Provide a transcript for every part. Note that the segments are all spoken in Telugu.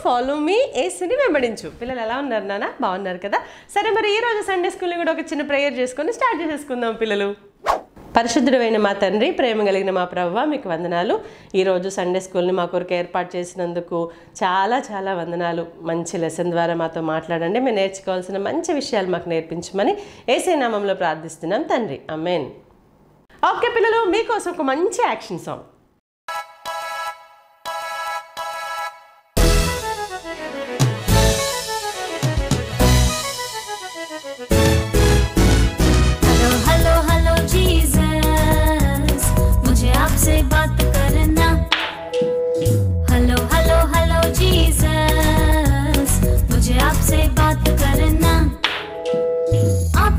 ఫాలో మీ ఏసుని వెంబడించు. పిల్లలు ఎలా ఉన్నారు నాన్న? బాగున్నారు కదా? సరే, మరి ఈరోజు సండే స్కూల్ని కూడా ఒక చిన్న ప్రేయర్ చేసుకొని స్టార్ట్ చేసేసుకుందాం పిల్లలు. పరిశుద్ధుడైన మా తండ్రి, ప్రేమ కలిగిన మా ప్రభువా, మీకు వందనాలు. ఈరోజు సండే స్కూల్ని మా కొరకు ఏర్పాటు చేసినందుకు చాలా చాలా వందనాలు. మంచి లెసన్ ద్వారా మాతో మాట్లాడండి. మేము నేర్చుకోవాల్సిన మంచి విషయాలు మాకు నేర్పించమని యేసయ్య నామములో ప్రార్థిస్తున్నాం తండ్రి, ఆమేన్. ఓకే పిల్లలు, మీకోసం ఒక మంచి యాక్షన్ సాంగ్.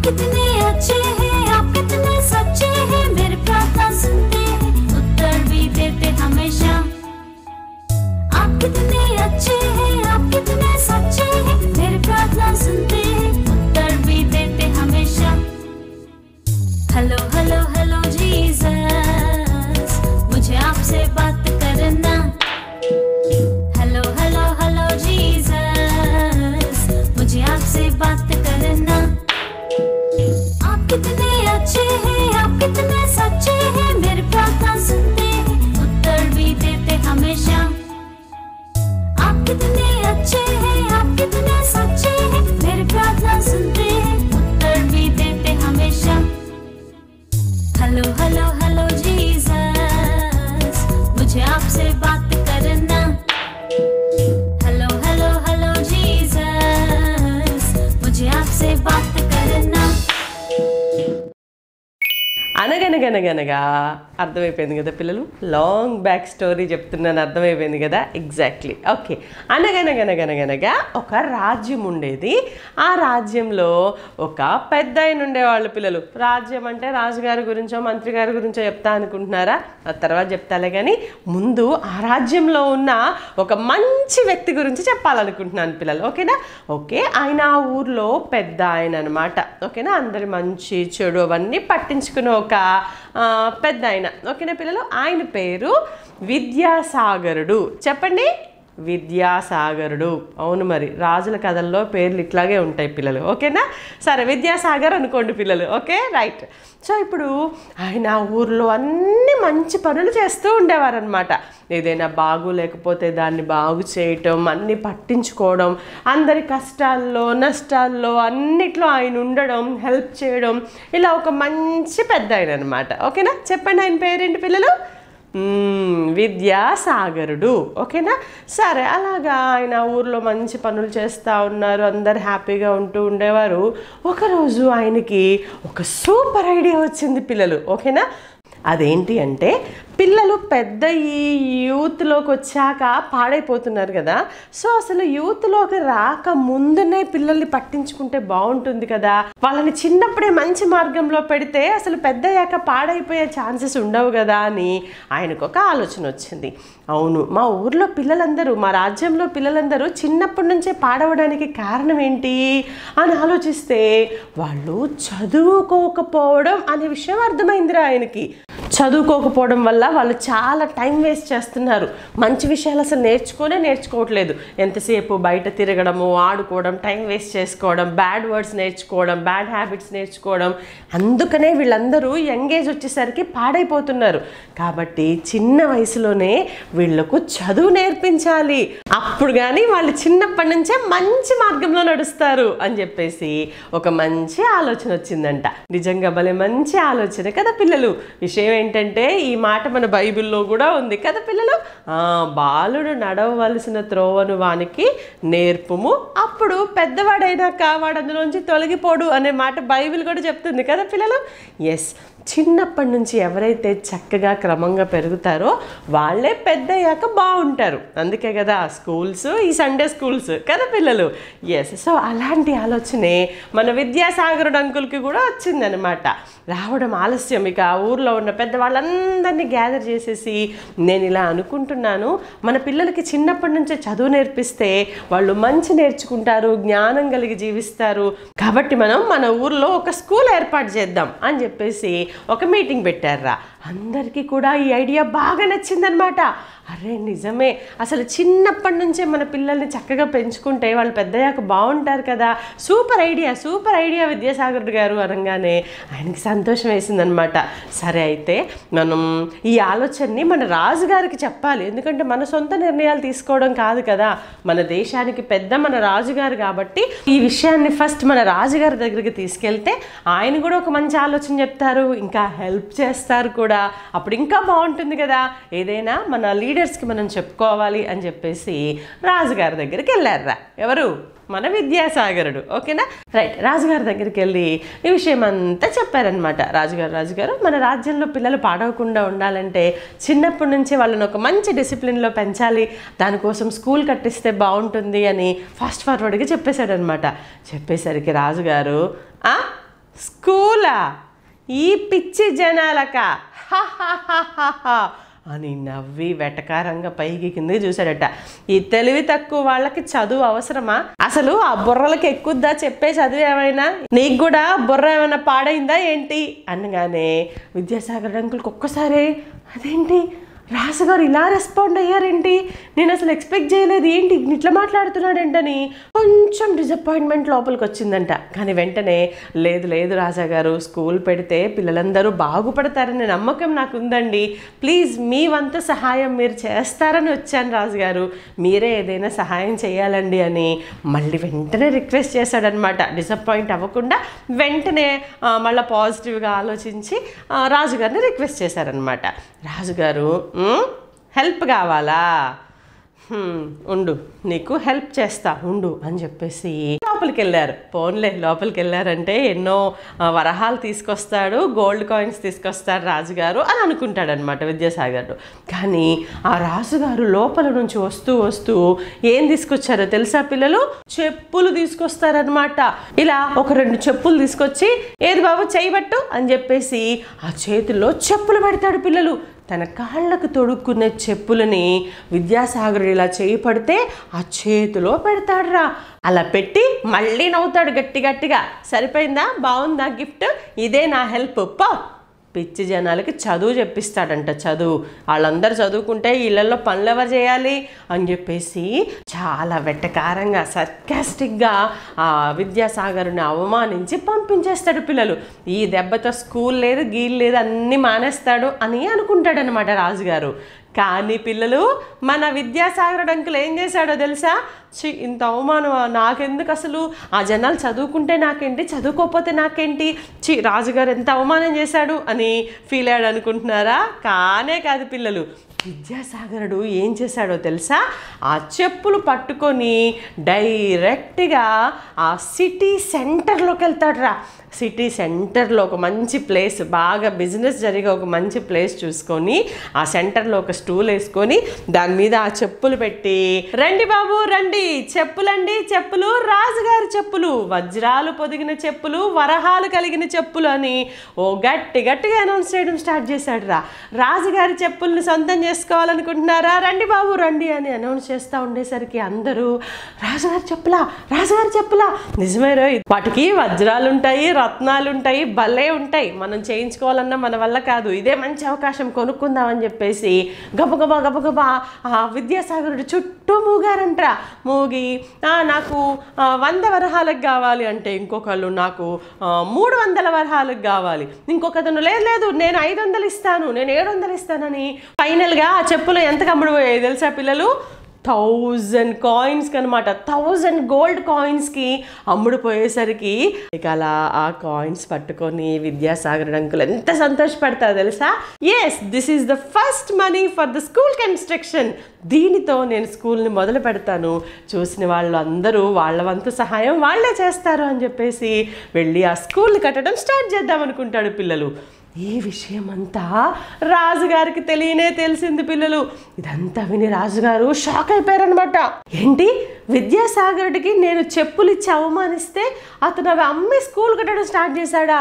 कितने अच्छे हैं आप, कितने सच्चे हैं, मेरी प्रार्थना सुनते हैं, उत्तर भी देते हमेशा। आप कितने अच्छे हैं, आप कितने सच्चे हैं, मेरी प्रार्थना सुनते हैं, उत्तर भी देते हमेशा। हेलो हेलो हेलो जीसस, मुझे आपसे बात करना। हेलो हेलो हेलो जीसस, मुझे आपसे बात करना। आप कितने अच्छे हैं, आप कितने सच्चे हैं, मेरी प्रार्थना सुनते हैं, उत्तर भी देते हमेशा। आप कितने अच्छे हैं, आप कितने सच्चे हैं, मेरी प्रार्थना सुनते हैं, उत्तर भी देते हमेशा। हेलो हेलो हेलो जीसस, मुझे आपसे बात करना। हेलो हेलो हेलो जीसस, मुझे आपसे बात करना। అనగనగనగనగా అర్థమైపోయింది కదా పిల్లలు? లాంగ్ బ్యాక్ స్టోరీ చెప్తున్నాను, అర్థమైపోయింది కదా? ఎగ్జాక్ట్లీ. ఓకే, అనగనగనగనగనగా ఒక రాజ్యం ఉండేది. ఆ రాజ్యంలో ఒక పెద్ద ఆయన ఉండేవాళ్ళు పిల్లలు. రాజ్యం అంటే రాజుగారి గురించో మంత్రి గారి గురించో చెప్తా అనుకుంటున్నారా? ఆ తర్వాత చెప్తాలే, కానీ ముందు ఆ రాజ్యంలో ఉన్న ఒక మంచి వ్యక్తి గురించి చెప్పాలనుకుంటున్నాను పిల్లలు. ఓకేనా? ఓకే, ఆయన ఆ ఊర్లో పెద్ద ఆయన అనమాట. ఓకేనా? అందరి మంచి చెడు అవన్నీ పట్టించుకునే ఒక పెద్ద ఆయన. ఓకేనా పిల్లలు? ఆయన పేరు విద్యాసాగరుడు. చెప్పండి, విద్యాసాగరుడు. అవును, మరి రాజుల కథల్లో పేర్లు ఇట్లాగే ఉంటాయి పిల్లలు. ఓకేనా? సరే, విద్యాసాగర్ అనుకోండి పిల్లలు. Okay, right. సో ఇప్పుడు ఆయన ఊర్లో అన్ని మంచి పనులు చేస్తూ ఉండేవారనమాట. ఏదైనా బాగు లేకపోతే దాన్ని బాగు చేయటం, అన్ని పట్టించుకోవడం, అందరి కష్టాల్లో నష్టాల్లో అన్నిట్లో ఆయన ఉండడం, హెల్ప్ చేయడం, ఇలా ఒక మంచి పెద్ద ఆయన అనమాట. ఓకేనా? చెప్పండి, ఆయన పేరేంటి పిల్లలు? విద్యాసాగరుడు. ఓకేనా? సరే, అలాగా ఆయన ఊర్లో మంచి పనులు చేస్తూ ఉన్నారు, అందరు హ్యాపీగా ఉంటూ ఉండేవారు. ఒకరోజు ఆయనకి ఒక సూపర్ ఐడియా వచ్చింది పిల్లలు. ఓకేనా? అదేంటి అంటే, పిల్లలు పెద్ద ఈ యూత్లోకి వచ్చాక పాడైపోతున్నారు కదా. సో అసలు యూత్లోకి రాక ముందునే పిల్లల్ని పట్టించుకుంటే బాగుంటుంది కదా, వాళ్ళని చిన్నప్పుడే మంచి మార్గంలో పెడితే అసలు పెద్దయ్యాక పాడైపోయే ఛాన్సెస్ ఉండవు కదా అని ఆయనకు ఒక ఆలోచన వచ్చింది. అవును, మా ఊర్లో పిల్లలందరూ, మా రాజ్యంలో పిల్లలందరూ చిన్నప్పటి నుంచే పాడవడానికి కారణం ఏంటి అని ఆలోచిస్తే వాళ్ళు చదువుకోకపోవడం అనే విషయం అర్థమైందిరా ఆయనకి. చదువుకోకపోవడం వల్ల వాళ్ళు చాలా టైం వేస్ట్ చేస్తున్నారు. మంచి విషయాలు అసలు నేర్చుకోవట్లేదు. ఎంతసేపు బయట తిరగడము, ఆడుకోవడం, టైం వేస్ట్ చేసుకోవడం, బ్యాడ్ వర్డ్స్ నేర్చుకోవడం, బ్యాడ్ హ్యాబిట్స్ నేర్చుకోవడం. అందుకనే వీళ్ళందరూ యంగ్ ఏజ్ వచ్చేసరికి పాడైపోతున్నారు. కాబట్టి చిన్న వయసులోనే వీళ్ళకు చదువు నేర్పించాలి, అప్పుడు కానీ వాళ్ళు చిన్నప్పటి నుంచే మంచి మార్గంలో నడుస్తారు అని చెప్పేసి ఒక మంచి ఆలోచన వచ్చిందంట. నిజంగా భలే మంచి ఆలోచన కదా పిల్లలు. విషయం ఏంటంటే, ఈ మాట మన బైబిల్లో కూడా ఉంది కదా పిల్లలు? బాలుడు నడవవలసిన త్రోవను వానికి నేర్పుము, అప్పుడు పెద్దవాడైనాక వాడు అందులోంచి తొలగిపోడు అనే మాట బైబిల్ కూడా చెప్తుంది కదా పిల్లలు? ఎస్, చిన్నప్పటి నుంచి ఎవరైతే చక్కగా క్రమంగా పెరుగుతారో వాళ్ళే పెద్దయ్యాక బాగుంటారు. అందుకే కదా స్కూల్స్, ఈ సండే స్కూల్స్ కదా పిల్లలు? ఎస్. సో అలాంటి ఆలోచనే మన విద్యాసాగరుడు అంకుల్కి కూడా వచ్చిందనమాట. రావడం ఆలస్యం, ఇక ఆ ఊర్లో ఉన్న పెద్ద వాళ్ళందరినీ గ్యాదర్ చేసేసి నేను ఇలా అనుకుంటున్నాను, మన పిల్లలకి చిన్నప్పటి నుంచే చదువు నేర్పిస్తే వాళ్ళు మంచి నేర్చుకుంటారు, జ్ఞానం కలిగి జీవిస్తారు, కాబట్టి మనం మన ఊర్లో ఒక స్కూల్ ఏర్పాటు చేద్దాం అని చెప్పేసి ఒక మీటింగ్ పెట్టారా. అందరికీ కూడా ఈ ఐడియా బాగా నచ్చిందనమాట. అరే నిజమే, అసలు చిన్నప్పటి నుంచే మన పిల్లల్ని చక్కగా పెంచుకుంటే వాళ్ళు పెద్దయ్యాక బాగుంటారు కదా, సూపర్ ఐడియా విద్యాసాగర్ గారు అనగానే ఆయనకి సంతోషం వేసిందనమాట. సరే అయితే మనం ఈ ఆలోచనని మన రాజుగారికి చెప్పాలి, ఎందుకంటే మన సొంత నిర్ణయాలు తీసుకోవడం కాదు కదా, మన దేశానికి పెద్ద మన రాజుగారు కాబట్టి ఈ విషయాన్ని ఫస్ట్ మన రాజుగారి దగ్గరికి తీసుకెళ్తే ఆయన కూడా ఒక మంచి ఆలోచన చెప్తారు, ఇంకా హెల్ప్ చేస్తారు కూడా, అప్పుడు ఇంకా బాగుంటుంది కదా, ఏదైనా మన లీడర్స్కి మనం చెప్పుకోవాలి అని చెప్పేసి రాజుగారి దగ్గరికి వెళ్ళారా. ఎవరు? మన విద్యాసాగరుడు. ఓకేనా, రైట్. రాజుగారి దగ్గరికి వెళ్ళి ఈ విషయం అంతా చెప్పారనమాట. రాజుగారు మన రాజ్యంలో పిల్లలు పాడవకుండా ఉండాలంటే చిన్నప్పటి నుంచి వాళ్ళని ఒక మంచి డిసిప్లిన్లో పెంచాలి, దానికోసం స్కూల్ కట్టిస్తే బాగుంటుంది అని ఫాస్ట్ ఫార్వర్డ్గా చెప్పేశాడనమాట. చెప్పేసరికి రాజుగారు స్కూలా, ఈ పిచ్చి జనాలకా అని నవ్వి వెటకారంగా పైకి కిందకి చూశాడట. ఈ తెలివి తక్కువ వాళ్ళకి చదువు అవసరమా? అసలు ఆ బుర్రలకి ఎక్కుద్దా చెప్పే చదువు ఏమైనా? నీకు కూడా బుర్ర ఏమైనా పాడైందా ఏంటి అనగానే విద్యాసాగర్ అంకుల్కి ఒక్కసారి అదేంటి రాజుగారు ఇలా రెస్పాండ్ అయ్యారేంటి, నేను అసలు ఎక్స్పెక్ట్ చేయలేదు, ఏంటి ఇట్లా మాట్లాడుతున్నాడేంటని కొంచెం డిసప్పాయింట్మెంట్ లోపలికి వచ్చిందంట. కానీ వెంటనే లేదు రాజాగారు, స్కూల్ పెడితే పిల్లలందరూ బాగుపడతారనే నమ్మకం నాకు ఉందండి, ప్లీజ్ మీ వంతు సహాయం మీరు చేస్తారని వచ్చాను రాజుగారు, మీరే ఏదైనా సహాయం చేయాలండి అని మళ్ళీ వెంటనే రిక్వెస్ట్ చేశాడనమాట. డిసప్పాయింట్ అవ్వకుండా వెంటనే మళ్ళీ పాజిటివ్గా ఆలోచించి రాజుగారిని రిక్వెస్ట్ చేశారనమాట. రాజుగారు హెల్ప్ కావాలా? ఉండు, నీకు హెల్ప్ చేస్తా ఉండు అని చెప్పేసి లోపలికి వెళ్ళారు. పోన్లే లోపలికి వెళ్ళారంటే ఎన్నో వరహాలు తీసుకొస్తాడు, గోల్డ్ కాయిన్స్ తీసుకొస్తాడు రాజుగారు అని అనుకుంటాడనమాట విద్యాసాగర్. కానీ ఆ రాజుగారు లోపల నుంచి వస్తూ ఏం తీసుకొచ్చారో తెలుసా పిల్లలు? చెప్పులు తీసుకొస్తారనమాట. ఇలా ఒక 2 చెప్పులు తీసుకొచ్చి ఏది బాబు చేయబట్టు అని చెప్పేసి ఆ చేతుల్లో చెప్పులు పెడతాడు పిల్లలు. తన కాళ్ళకు తొడుక్కునే చెప్పులని విద్యాసాగరుడు ఇలా చేయి పడితే ఆ చేతిలో పెడతాడురా. అలా పెట్టి మళ్ళీ నవ్వుతాడు గట్టిగా. సరిపోయిందా, బాగుందా గిఫ్ట్, ఇదే నా హెల్ప్, పో. పిచ్చి జనాలకి చదువు చెప్పిస్తాడంట. చదువు వాళ్ళందరూ చదువుకుంటే ఇళ్ళల్లో పనులు ఎవరు చేయాలి అని చెప్పేసి చాలా వెటకారంగా సర్కాస్టిక్గా ఆ విద్యాసాగరుని అవమానించి పంపించేస్తాడు పిల్లలు. ఈ దెబ్బతో స్కూల్ లేదు గీల్ లేదు అన్నీ మానేస్తాడు అని అనుకుంటాడనమాట రాజుగారు. కానీ పిల్లలు మన విద్యాసాగరుడు అంకుల్ ఏం చేశాడో తెలుసా? ఇంత అవమానం నాకెందుకు, అసలు ఆ జనాలు చదువుకుంటే నాకేంటి, చదువుకోకపోతే నాకేంటి, రాజుగారు ఎంత అవమానం చేశాడు అని ఫీల్ అయ్యాడు అనుకుంటున్నారా? కానే కాదు పిల్లలు, విద్యాసాగరుడు ఏం చేశాడో తెలుసా? ఆ చెప్పులు పట్టుకొని డైరెక్ట్గా ఆ సిటీ సెంటర్లోకి వెళ్తాడు రా. సిటీ సెంటర్లో ఒక మంచి ప్లేస్, బాగా బిజినెస్ జరిగే ఒక మంచి ప్లేస్ చూసుకొని ఆ సెంటర్లో ఒక స్టూల్ వేసుకొని దాని మీద ఆ చెప్పులు పెట్టి, రండి బాబు రండి, చెప్పులండి, చెప్పులు రాజుగారి చెప్పులు, వజ్రాలు పొదిగిన చెప్పులు, వరహాలు కలిగిన చెప్పులు అని ఓ గట్టిగా అనౌన్స్ చేయడం స్టార్ట్ చేశాడు రా. రాజుగారి చెప్పుల్ని సొంతం చేసుకోవాలనుకుంటున్నారా, రండి బాబు రండి అని అనౌన్స్ చేస్తూ ఉండేసరికి అందరూ రాజుగారి చెప్పులా, నిజమే రో, వాటికి వజ్రాలు ఉంటాయి, రత్నాలు ఉంటాయి, భలే ఉంటాయి, మనం చేయించుకోవాలన్నా మన వల్ల కాదు, ఇదే మంచి అవకాశం, కొనుక్కుందామని చెప్పేసి గబగబా ఆ విద్యాసాగరుడు చుట్టూ మూగారంట్రా. మూగి నాకు 100 వరహాలకు కావాలి అంటే ఇంకొకళ్ళు నాకు 300 వరహాలకు కావాలి, ఇంకొకతను లేదు నేను 500 ఇస్తాను, నేను 700 ఇస్తానని ఫైనల్గా ఆ చెప్పులు ఎంతకు అమ్ముడుపోయాయి తెలుసా పిల్లలు? 1000 కాయిన్స్కి అనమాట. 1000 గోల్డ్ కాయిన్స్కి అమ్ముడుపోయేసరికి ఇక అలా ఆ కాయిన్స్ పట్టుకొని విద్యాసాగర్ అంకుల్ ఎంత సంతోషపడతారో తెలుసా? Yes, this is the first money for the school construction, దీనితో నేను స్కూల్ని మొదలు పెడతాను, చూసిన వాళ్ళు అందరూ వాళ్ళ వంతు సహాయం వాళ్ళే చేస్తారు అని చెప్పేసి వెళ్ళి ఆ స్కూల్ని కట్టడం స్టార్ట్ చేద్దాం అనుకుంటాడు పిల్లలు. ఈ విషయం అంతా రాజుగారికి తెలిసింది పిల్లలు. ఇదంతా విని రాజుగారు షాక్ అయిపోయారనమాట. ఏంటి, విద్యాసాగరుడికి నేను చెప్పులు ఇచ్చి అవమానిస్తే అతను అవి అమ్మి స్కూల్ కట్టడం స్టార్ట్ చేశాడా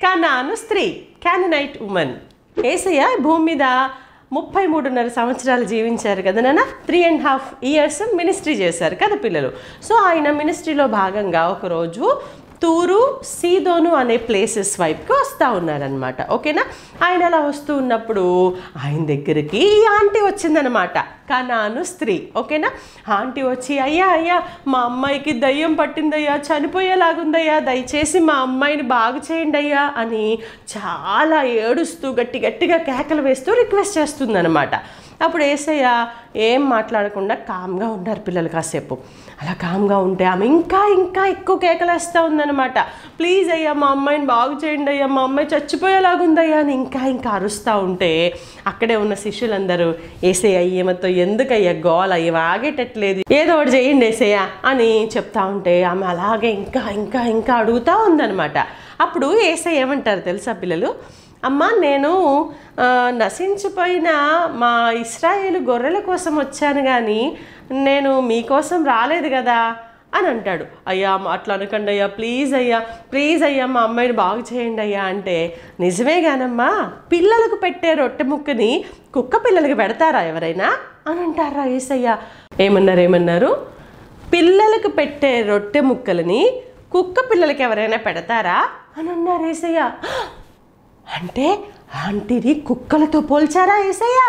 కనాను స్త్రీ, కాననైట్ ఉమెన్. యేసయ్య భూమి మీద 33.5 సంవత్సరాలు జీవించారు కదా నాన్న. 3.5 years మినిస్ట్రీ చేశారు కదా పిల్లలు. సో ఆయన మినిస్ట్రీలో భాగంగా ఒకరోజు తూరు సీదోను అనే ప్లేసెస్ వైపుకి వస్తూ ఉన్నారనమాట. ఓకేనా. ఆయన అలా వస్తూ ఉన్నప్పుడు ఆయన దగ్గరికి ఈ ఆంటీ వచ్చిందనమాట, కనాను స్త్రీ. ఓకేనా. ఆంటీ వచ్చి, అయ్యా అయ్యా మా అమ్మాయికి దయ్యం పట్టిందయ్యా, చనిపోయేలాగుందయ్యా, దయచేసి మా అమ్మాయిని బాగు చేయండి అయ్యా అని చాలా ఏడుస్తూ గట్టిగా కేకలు వేస్తూ రిక్వెస్ట్ చేస్తుందనమాట. అప్పుడు యేసయ్య ఏం మాట్లాడకుండా కామ్గా ఉన్నారు పిల్లలు. కాసేపు అలా కామ్గా ఉంటే ఆమె ఇంకా ఎక్కువ కేకలేస్తూ ఉందన్నమాట. ప్లీజ్ అయ్యా మా అమ్మాయిని బాగు చేయండి అయ్యా, మా అమ్మాయి చచ్చిపోయేలాగుందయ్యా అని ఇంకా అరుస్తూ ఉంటే అక్కడే ఉన్న శిష్యులందరూ, యేసయ్య ఈమెతో ఎందుకయ్యా గోల, ఈమె ఆగేటట్లేదు, ఏదో ఒకటి చేయండి యేసయ్య అని చెప్తా ఉంటే ఆమె అలాగే ఇంకా అడుగుతూ ఉందన్నమాట. అప్పుడు యేసయ్య ఏమంటారు తెలుసా పిల్లలు, అమ్మ నేను నశించిపోయిన మా ఇశ్రాయేలు గొర్రెల కోసం వచ్చాను కానీ నేను మీకోసం రాలేదు కదా అని అంటాడు. అయ్యా అట్లా అనకండి అయ్యా, ప్లీజ్ అయ్యా మా అమ్మాయిని బాగు చేయండి అయ్యా అంటే, నిజమే కానమ్మా పిల్లలకు పెట్టే రొట్టె ముక్కని కుక్క పిల్లలకి పెడతారా ఎవరైనా అని అంటారా యేసయ్య. ఏమన్నారు, పిల్లలకు పెట్టే రొట్టె ముక్కలని కుక్క పిల్లలకి ఎవరైనా పెడతారా అని అన్నారు యేసయ్య. అంటే ఆంటీని కుక్కలతో పోల్చారా యేసయ్య?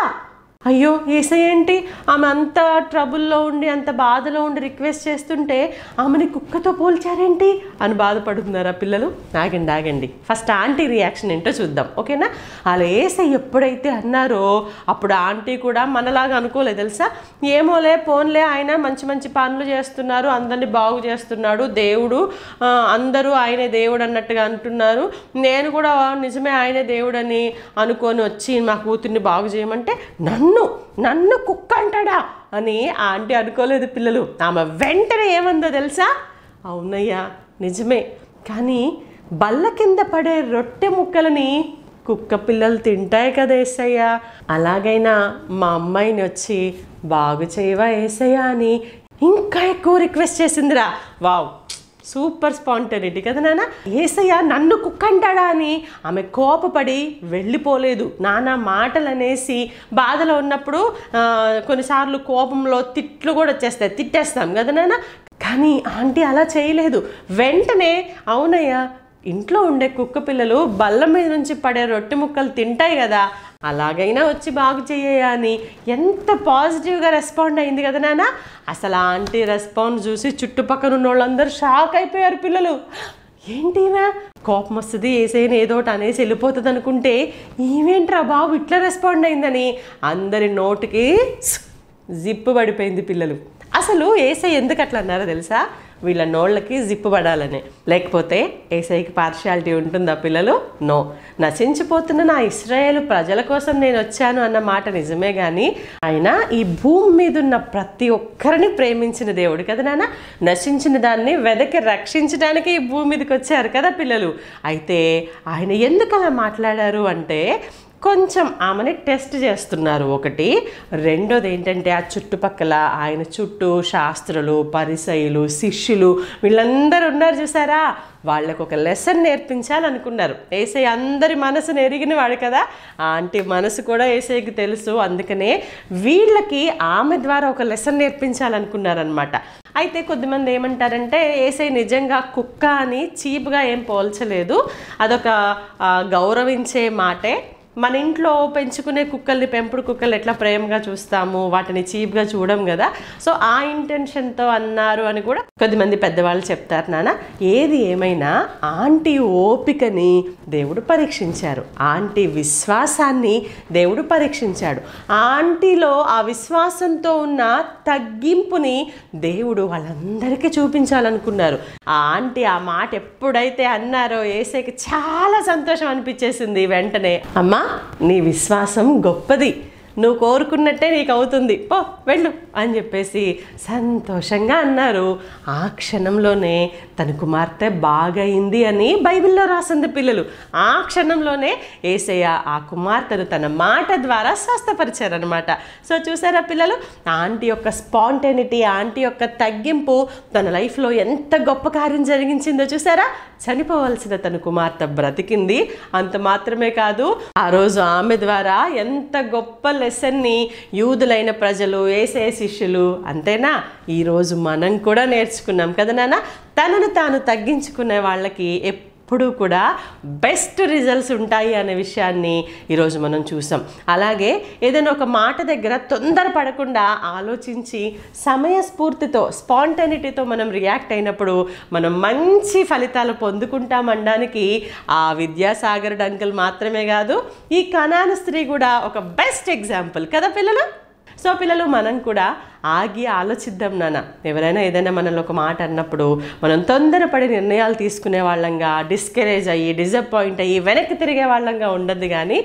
అయ్యో యేసయ్య ఏంటి, ఆమె అంత ట్రబుల్లో ఉండి అంత బాధలో ఉండి రిక్వెస్ట్ చేస్తుంటే ఆమెని కుక్కతో పోల్చారేంటి అని బాధపడుతున్నారా పిల్లలు? ఆగండి ఫస్ట్ ఆంటీ రియాక్షన్ ఏంటో చూద్దాం. ఓకేనా. అలా యేసయ్య ఎప్పుడైతే అన్నారో అప్పుడు ఆంటీ కూడా మనలాగా అనుకోలేదు తెలుసా. ఏమోలే పోన్లే, ఆయన మంచి పనులు చేస్తున్నారు, అందరినీ బాగు చేస్తున్నాడు, దేవుడు అందరూ ఆయనే దేవుడు అన్నట్టుగా అంటున్నారు, నేను కూడా నిజమే ఆయనే దేవుడని అనుకొని వచ్చి మా కూతుర్ని బాగు చేయమంటే నన్ను కుక్క అంటాడా అని ఆంటీ అనుకోలేదు పిల్లలు. ఆమె వెంటనే ఏమందో తెలుసా, అవునయ్యా నిజమే, కానీ బల్ల కింద పడే రొట్టె ముక్కలని కుక్క పిల్లలు తింటాయి కదా యేసయ్య, అలాగైనా మా అమ్మాయిని వచ్చి బాగు చేయవా యేసయ్య అని ఇంకా ఎక్కువ రిక్వెస్ట్ చేసిందిరా. వావ్, సూపర్ స్పాంటనిటీ కదా నాన్న. యేసయ్య నన్ను కుక్క అంటాడా అని ఆమె కోపపడి వెళ్ళిపోలేదు. నానా మాటలు అనేసి బాధలో ఉన్నప్పుడు కొన్నిసార్లు కోపంలో తిట్లు కూడా వచ్చేస్తాయి, తిట్టేస్తాం కదా నాన్న. కానీ ఆంటీ అలా చేయలేదు. వెంటనే అవునయ్యా ఇంట్లో ఉండే కుక్క పిల్లలు బల్ల మీద నుంచి పడే రొట్టె ముక్కలు తింటాయి కదా, అలాగైనా వచ్చి బాగు చేయా అని ఎంత పాజిటివ్గా రెస్పాండ్ అయింది కదా నాన్న. అసలు ఆంటీ రెస్పాన్స్ చూసి చుట్టుపక్కల ఉన్న వాళ్ళందరూ షాక్ అయిపోయారు పిల్లలు. ఏంటివా కోపం వస్తుంది యేసయ్యని ఏదో ఒకటి అనేసి వెళ్ళిపోతుంది అనుకుంటే ఈవేంట్రా బాబు ఇట్లా రెస్పాండ్ అయిందని అందరి నోటికి జిప్పు పడిపోయింది పిల్లలు. అసలు యేసయ్య ఎందుకు అట్లా అన్నారో తెలుసా, వీళ్ళ నోళ్ళకి జిప్పు పడాలని. లేకపోతే యేసయ్యకి పార్షియాలిటీ ఉంటుందా పిల్లలు? నో. నశించిపోతున్న నా ఇశ్రాయేలు ప్రజల కోసం నేను వచ్చాను అన్న మాట నిజమే కానీ ఆయన ఈ భూమి మీద ఉన్న ప్రతి ఒక్కరిని ప్రేమించిన దేవుడు కదా నాన్న. నశించిన దాన్ని వెదకి రక్షించడానికి ఈ భూమి మీదకి వచ్చారు కదా పిల్లలు. అయితే ఆయన ఎందుకు అలా మాట్లాడారు అంటే కొంచెం ఆమెని టెస్ట్ చేస్తున్నారు ఒకటి. రెండోది ఏంటంటే ఆ చుట్టుపక్కల ఆయన చుట్టూ శాస్త్రులు, పరిసయ్యులు, శిష్యులు వీళ్ళందరూ ఉన్నారు చూసారా, వాళ్ళకు ఒక లెసన్ నేర్పించాలనుకున్నారు. యేసయ్య అందరి మనసును ఎరిగిన వాడు కదా, ఆంటీ మనసు కూడా యేసయ్యకి తెలుసు. అందుకనే వీళ్ళకి ఆమె ద్వారా ఒక లెసన్ నేర్పించాలనుకున్నారనమాట. అయితే కొద్దిమంది ఏమంటారంటే యేసయ్య నిజంగా కుక్క అని చీప్గా ఏం పోల్చలేదు, అదొక గౌరవించే మాటే. మన ఇంట్లో పెంచుకునే కుక్కల్ని, పెంపుడు కుక్కలు ఎట్లా ప్రేమగా చూస్తాము, వాటిని చీప్గా చూడం కదా, సో ఆ ఇంటెన్షన్తో అన్నారు అని కూడా కొద్దిమంది పెద్దవాళ్ళు చెప్తారు నాన్న. ఏది ఏమైనా ఆంటీ ఓపికని దేవుడు పరీక్షించారు, ఆంటీ విశ్వాసాన్ని దేవుడు పరీక్షించాడు. ఆంటీలో ఆ విశ్వాసంతో ఉన్న తగ్గింపుని దేవుడు వాళ్ళందరికీ చూపించాలనుకున్నారు. ఆ ఆంటీ ఆ మాట ఎప్పుడైతే అన్నారో యేసయ్యకి చాలా సంతోషం అనిపించేసింది. వెంటనే అమ్మా నీ విశ్వాసం గొప్పది, నువ్వు కోరుకున్నట్టే నీకు అవుతుంది, పో వెళ్ళు అని చెప్పేసి సంతోషంగా అన్నారు. ఆ క్షణంలోనే తన కుమార్తె బాగైంది అని బైబిల్లో రాసింది పిల్లలు. ఆ క్షణంలోనే యేసయ్య ఆ కుమార్తెను తన మాట ద్వారా స్వస్థపరిచారనమాట. సో చూసారా పిల్లలు, ఆంటీ యొక్క స్పాంటేనిటీ, ఆంటీ యొక్క తగ్గింపు తన లైఫ్లో ఎంత గొప్ప కార్యం జరిగించిందో చూసారా. చనిపోవలసిన తన కుమార్తె బ్రతికింది. అంత మాత్రమే కాదు, ఆ రోజు ఆమె ద్వారా ఎంత గొప్ప లెసన్ని యూదులైన ప్రజలు, యేసయ్య శిష్యులు, అంతేనా ఈరోజు మనం కూడా నేర్చుకున్నాం కదా నాన్న. తనను తాను తగ్గించుకునే వాళ్ళకి ఎప్పుడూ కూడా బెస్ట్ రిజల్ట్స్ ఉంటాయి అనే విషయాన్ని ఈరోజు మనం చూసాం. అలాగే ఏదైనా ఒక మాట దగ్గర తొందరపడకుండా ఆలోచించి సమయస్ఫూర్తితో, స్పాంటేనిటీతో మనం రియాక్ట్ అయినప్పుడు మనం మంచి ఫలితాలు పొందుకుంటామనడానికి ఆ విద్యాసాగరుడు అంకుల్ మాత్రమే కాదు, ఈ కనాను స్త్రీ కూడా ఒక బెస్ట్ ఎగ్జాంపుల్ కదా పిల్లలు. సో పిల్లలు, మనం కూడా ఆగి ఆలోచిద్దాం నాన్న. ఎవరైనా ఏదైనా మనల్ని ఒక మాట అన్నప్పుడు మనం తొందరపడి నిర్ణయాలు తీసుకునే వాళ్ళంగా, డిస్కరేజ్ అయ్యి, డిసప్పాయింట్ అయ్యి వెనక్కి తిరిగే వాళ్ళంగా ఉండదు. కానీ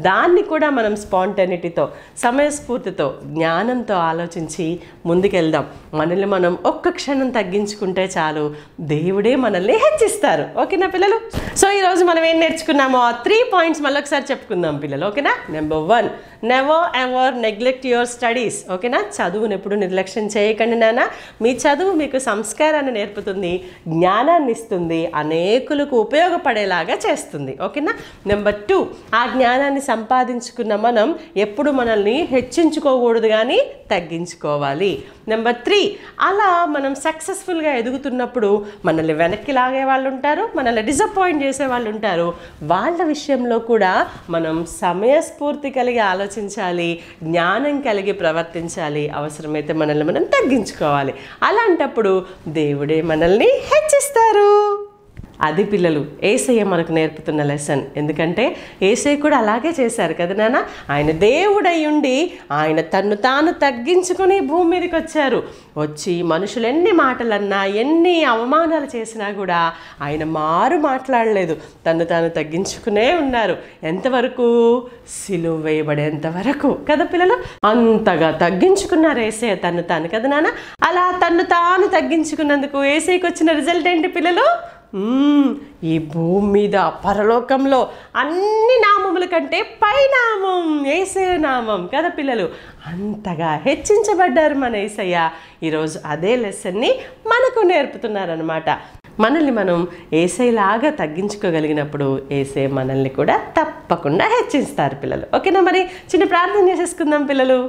దాన్ని కూడా మనం స్పాంటేనిటీతో, సమయస్ఫూర్తితో, జ్ఞానంతో ఆలోచించి ముందుకెళ్దాం. మనల్ని మనం ఒక్క క్షణం తగ్గించుకుంటే చాలు, దేవుడే మనల్ని హెచ్చిస్తారు. ఓకేనా పిల్లలు? సో ఈరోజు మనం ఏం నేర్చుకున్నామో ఆ 3 పాయింట్స్ మళ్ళీ ఒకసారి చెప్పుకుందాం పిల్లలు. ఓకేనా? Number 1, never ever neglect your studies. ఓకేనా? చదువును ఎప్పుడు నిర్లక్ష్యం చేయకండి నాన్న. మీ చదువు మీకు సంస్కారాన్ని నేర్పుతుంది, జ్ఞానాన్ని ఇస్తుంది, అనేకులకు ఉపయోగపడేలాగా చేస్తుంది. ఓకేనా? నెంబర్ 2, ఆ జ్ఞానాన్ని సంపాదించుకున్న మనం ఎప్పుడు మనల్ని హెచ్చించుకోకూడదు కానీ తగ్గించుకోవాలి. నెంబర్ 3, అలా మనం సక్సెస్ఫుల్గా ఎదుగుతున్నప్పుడు మనల్ని వెనక్కి లాగే వాళ్ళు ఉంటారు, మనల్ని డిసప్పాయింట్ చేసే వాళ్ళు ఉంటారు. వాళ్ళ విషయంలో కూడా మనం సమయస్ఫూర్తి కలిగి ఆలోచించాలి, జ్ఞానం కలిగి ప్రవర్తించాలి, అవసరమైతే మనల్ని మనం తగ్గించుకోవాలి. అలాంటప్పుడు దేవుడే మనల్ని హెచ్చిస్తారు. అది పిల్లలు యేసయ్య మనకు నేర్పుతున్న లెసన్. ఎందుకంటే యేసయ్య కూడా అలాగే చేశారు కదా నాన్న. ఆయన దేవుడై ఉండి ఆయన తన్ను తాను తగ్గించుకొని భూమి మీదకి వచ్చారు. వచ్చి మనుషులు ఎన్ని మాటలన్నా, ఎన్ని అవమానాలు చేసినా కూడా ఆయన మారు మాట్లాడలేదు, తన్ను తాను తగ్గించుకునే ఉన్నారు. ఎంతవరకు? సిలువ వేయబడేంత వరకు కదా పిల్లలు. అంతగా తగ్గించుకున్నారు యేసయ్య తన్ను తాను కదా నాన్న. అలా తన్ను తాను తగ్గించుకున్నందుకు యేసయ్యకి వచ్చిన రిజల్ట్ ఏంటి పిల్లలు? ఈ భూమి మీద, పరలోకంలో అన్ని నామముల కంటే పైనామం యేసయ్య నామం కదా పిల్లలు. అంతగా హెచ్చించబడ్డారు మన యేసయ్య. ఈరోజు అదే లెసన్ని మనకు నేర్పుతున్నారనమాట. మనల్ని మనం యేసయ్యలాగా తగ్గించుకోగలిగినప్పుడు యేసయ్య మనల్ని కూడా తప్పకుండా హెచ్చిస్తారు పిల్లలు. ఓకేనా? మరి చిన్న ప్రార్థన చేసేసుకుందాం పిల్లలు.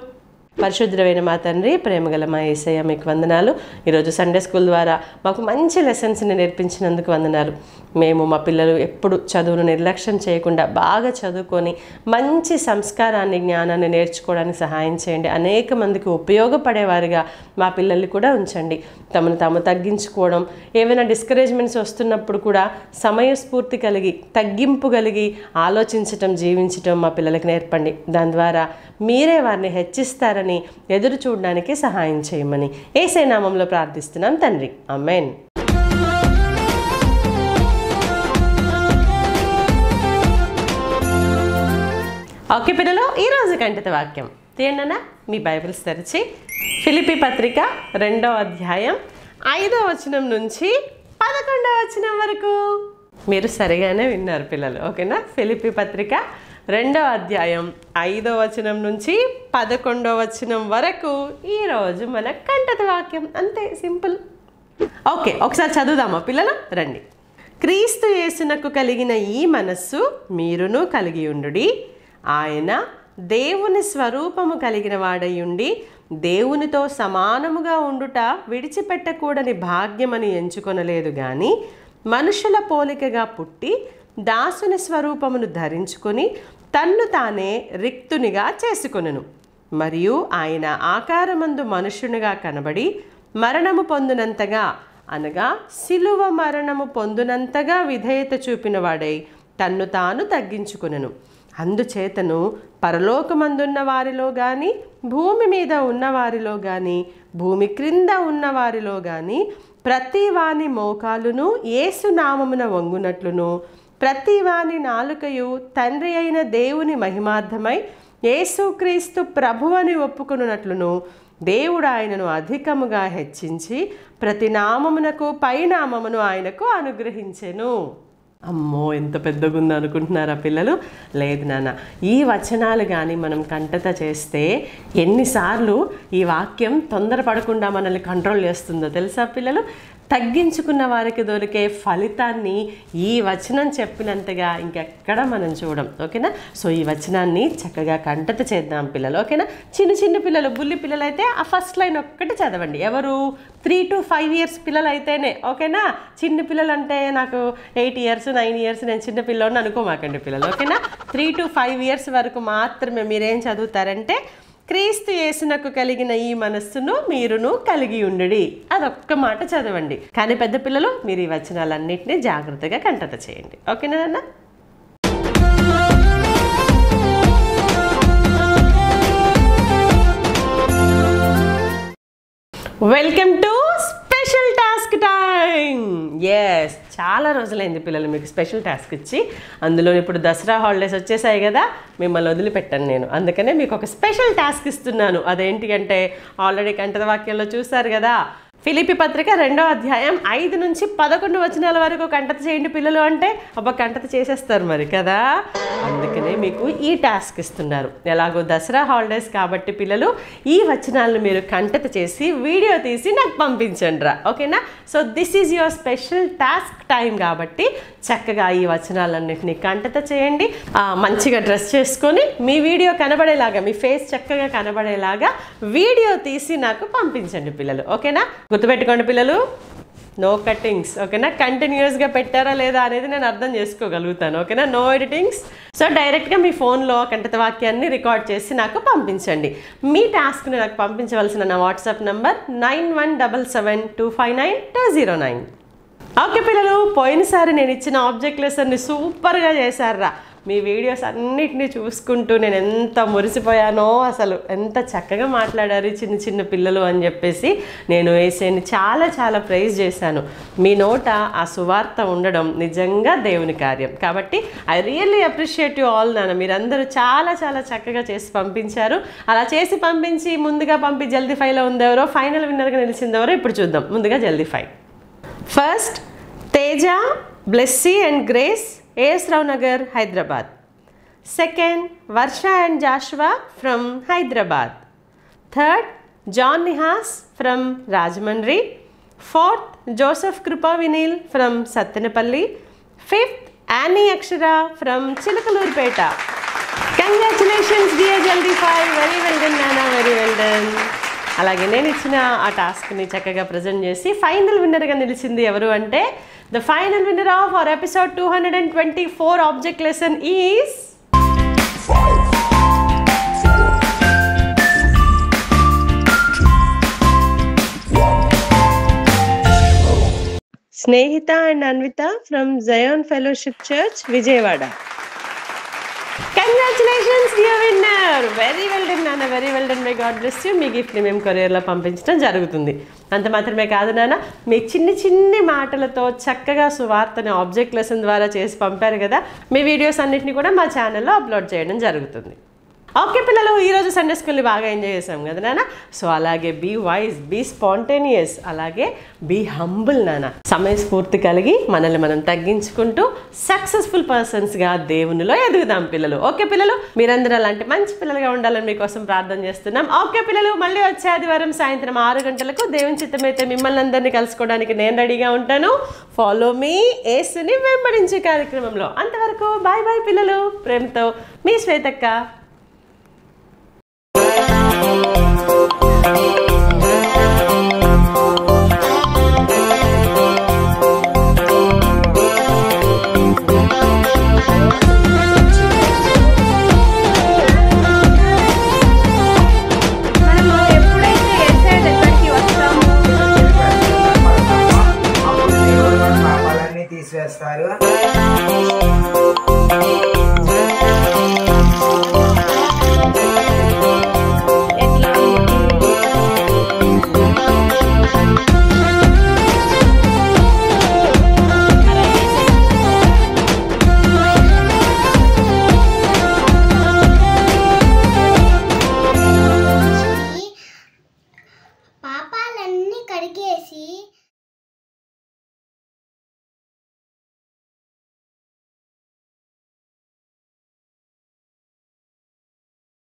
పరిశుద్ధమైన మా తండ్రి, ప్రేమగల మా యేసయ్య, మీకు వందనాలు. ఈరోజు సండే స్కూల్ ద్వారా మాకు మంచి లెసన్స్ని నేర్పించినందుకు వందనాలు. మేము మా పిల్లలు ఎప్పుడు చదువును నిర్లక్ష్యం చేయకుండా బాగా చదువుకొని మంచి సంస్కారాన్ని, జ్ఞానాన్ని నేర్చుకోవడానికి సహాయం చేయండి. అనేక మందికి ఉపయోగపడేవారిగా మా పిల్లల్ని కూడా ఉంచండి. తమను తాము తగ్గించుకోవడం, ఏవైనా డిస్కరేజ్మెంట్స్ వస్తున్నప్పుడు కూడా సమయస్ఫూర్తి కలిగి, తగ్గింపు కలిగి ఆలోచించటం, జీవించటం మా పిల్లలకి నేర్పండి. దాని ద్వారా మీరే వారిని హెచ్చిస్తారని ఎదురు చూడడానికి సహాయం చేయమని యేసయ్య నామంలో ప్రార్థిస్తున్నాం తండ్రి. ఆమేన్. ఓకే పిల్లలు, ఈరోజు కంఠిత వాక్యం తీయండి. మీ బైబిల్స్ తెరిచి ఫిలిప్పీ పత్రిక 2వ అధ్యాయం 5వ వచనం నుంచి 11వ వచనం వరకు. మీరు సరిగానే విన్నారు పిల్లలు. ఓకేనా? ఫిలిప్పీ పత్రిక 2వ అధ్యాయం 5వ వచనం నుంచి 11వ వచనం వరకు ఈరోజు మన కంఠిత వాక్యం. అంతే, సింపుల్. ఓకే, ఒకసారి చదువుదామా పిల్లలు? రండి. క్రీస్తు యేసునకు కలిగిన ఈ మనస్సు మీరును కలిగి ఉండుడి. ఆయన దేవుని స్వరూపము కలిగిన వాడయుండి దేవునితో సమానముగా ఉండుట విడిచిపెట్టకూడని భాగ్యమని ఎంచుకొనలేదు గాని, మనుషుల పోలికగా పుట్టి దాసుని స్వరూపమును ధరించుకొని తన్ను తానే రిక్తునిగా చేసుకొనెను. మరియు ఆయన ఆకారమందు మనుష్యునిగా కనబడి మరణము పొందునంతగా, అనగా సిలువ మరణము పొందునంతగా విధేయత చూపిన వాడై తన్ను తాను తగ్గించుకొనెను. అందుచేతను పరలోకమందున్న వారిలో కానీ, భూమి మీద ఉన్నవారిలో కానీ, భూమి క్రింద ఉన్నవారిలో కానీ ప్రతి వాని మోకాలును యేసు నామమున వంగునట్లును, ప్రతి వాని నాలుకయు తండ్రి అయిన దేవుని మహిమార్థమై యేసుక్రీస్తు ప్రభువని ఒప్పుకొనున్నట్లును దేవుడు ఆయనను అధికముగా హెచ్చించి ప్రతి నామమునకు పైనామమును ఆయనకు అనుగ్రహించెను. అమ్మో ఎంత పెద్దగుంది అనుకుంటున్నారా పిల్లలు? లేదు నాన్న, ఈ వచనాలు కానీ మనం కంటత చేస్తే ఎన్నిసార్లు ఈ వాక్యం తొందరపడకుండా మనల్ని కంట్రోల్ చేస్తుందో తెలుసా పిల్లలు? తగ్గించుకున్న వారికి దొరికే ఫలితాన్ని ఈ వచనం చెప్పినంతగా ఇంకెక్కడ మనం చూడం. ఓకేనా? సో ఈ వచనాన్ని చక్కగా కంటత చేద్దాం పిల్లలు. ఓకేనా? చిన్న చిన్న పిల్లలు, బుల్లి పిల్లలు అయితే ఆ ఫస్ట్ లైన్ ఒక్కటి చదవండి. ఎవరు? 3 to 5 years పిల్లలు అయితేనే. ఓకేనా? చిన్న పిల్లలు అంటే నాకు 8 years 9 years నేను చిన్న పిల్లని అనుకోమాకండి పిల్లలు. ఓకేనా? 3 to 5 years వరకు మాత్రమే మీరేం చదువుతారంటే క్రీస్తు యేసునకు కలిగిన ఈ మనస్సును మీరును కలిగి ఉండుడి, అదొక్క మాట చదవండి. కానీ పెద్ద పిల్లలు మీరు ఈ వచనాలన్నింటినీ జాగ్రత్తగా కంటత చేయండి. ఓకేనా నాన్న? Welcome to special task time. Yes, చాలా రోజులైంది పిల్లలు మీకు స్పెషల్ టాస్క్ ఇచ్చి. అందులో ఇప్పుడు దసరా హాలిడేస్ వచ్చేసాయి కదా, మిమ్మల్ని వదిలిపెట్టాను నేను. అందుకనే మీకు ఒక స్పెషల్ టాస్క్ ఇస్తున్నాను. అదేంటి అంటే ఆల్రెడీ కంటత వాక్యంలో చూస్తారు కదా, ఫిలిప్పీ పత్రిక 2వ అధ్యాయం 5 నుంచి 11 వచనాల వరకు కంటత చేయండి పిల్లలు అంటే అబ్బా కంటత చేసేస్తారు మరి కదా. అందుకనే మీకు ఈ టాస్క్ ఇస్తున్నారు. ఎలాగో దసరా హాలిడేస్ కాబట్టి పిల్లలు ఈ వచనాలను మీరు కంటత చేసి వీడియో తీసి నాకు పంపించండి రా. ఓకేనా? So this is your special task time కాబట్టి చక్కగా ఈ వచనాలన్నింటినీ కంటత చేయండి. మంచిగా డ్రెస్ చేసుకొని మీ వీడియో కనబడేలాగా, మీ ఫేస్ చక్కగా కనబడేలాగా వీడియో తీసి నాకు పంపించండి పిల్లలు. ఓకేనా? గుర్తుపెట్టుకోండి పిల్లలు, నో కట్టింగ్స్. ఓకేనా? కంటిన్యూస్గా పెట్టారా లేదా అనేది నేను అర్థం చేసుకోగలుగుతాను. ఓకేనా? No editings. సో డైరెక్ట్గా మీ ఫోన్లో కంటత వాక్యాన్ని రికార్డ్ చేసి నాకు పంపించండి. మీ టాస్క్ని నాకు పంపించవలసిన నా వాట్సాప్ నంబర్ 9177259209. ఓకే పిల్లలు, పోయినసారి నేను ఇచ్చిన ఆబ్జెక్ట్ లెసన్ని సూపర్గా చేశారా. మీ వీడియోస్ అన్నిటినీ చూసుకుంటూ నేను ఎంత మురిసిపోయానో, అసలు ఎంత చక్కగా మాట్లాడారు చిన్న చిన్న పిల్లలు అని చెప్పేసి నేను యేసేని చాలా చాలా ప్రైజ్ చేశాను. మీ నోట ఆ సువార్త ఉండడం నిజంగా దేవుని కార్యం. కాబట్టి I really appreciate you all నాన్న. మీరందరూ చాలా చాలా చక్కగా చేసి పంపించారు. అలా చేసి పంపించి ముందుగా జల్దీ ఫైవ్లో ఉందెవరో, ఫైనల్ విన్నర్గా నిలిచిందెవరో ఇప్పుడు చూద్దాం. ముందుగా జల్దీ five. First Teja, Blessy and grace, AS Rao Nagar, Hyderabad. Second, Varsha and Joshua from Hyderabad. Third, John Nihas from Rajahmundry. Fourth, Joseph Krupa Vinil from Sattanapalli. Fifth, Annie Akshara from Chilakalurpeta. Congratulations dear Jaldi 5. Very well done Nana, very well done. అలాగే నేను ఇచ్చిన ఆ టాస్క్ని చక్కగా ప్రజెంట్ చేసి ఫైనల్ విన్నర్గా నిలిచింది ఎవరు అంటే the final winner of our episode 224 object lesson is Snehita and Anvita from Zion Fellowship Church, Vijayawada. Congratulations dear winner. Very well done నాన్న, very well done. May God bless you. మీ గిఫ్ట్ని మేము కొరియర్లో పంపించడం జరుగుతుంది. అంత మాత్రమే కాదు నాన్న, మీ చిన్ని చిన్ని మాటలతో చక్కగా సువార్తని ఆబ్జెక్ట్ లెసన్ ద్వారా చేసి పంపారు కదా, మీ వీడియోస్ అన్నిటిని కూడా మా ఛానల్లో అప్లోడ్ చేయడం జరుగుతుంది. ఓకే పిల్లలు, ఈరోజు సండే స్కూల్ని బాగా ఎంజాయ్ చేసాం కదా నాన్న. సో అలాగే బీ వైజ్, బీ స్పాంటేనియస్, అలాగే బీ హంబుల్ నాన్న. సమయస్ఫూర్తి కలిగి మనల్ని మనం తగ్గించుకుంటూ సక్సెస్ఫుల్ పర్సన్స్గా దేవునిలో ఎదుగుదాం పిల్లలు. ఓకే పిల్లలు, మీరందరూ అలాంటి మంచి పిల్లలుగా ఉండాలని మీకోసం ప్రార్థన చేస్తున్నాం. ఓకే పిల్లలు, మళ్ళీ వచ్చే ఆదివారం సాయంత్రం 6 గంటలకు దేవుని చిత్తమైతే మిమ్మల్ని అందరినీ కలుసుకోవడానికి నేను రెడీగా ఉంటాను. ఫాలో మీ, యేసుని వెంబడించే కార్యక్రమంలో. అంతవరకు బాయ్ బాయ్ పిల్లలు. ప్రేమతో మీ శ్వేతక్క. తీసివేస్తారు.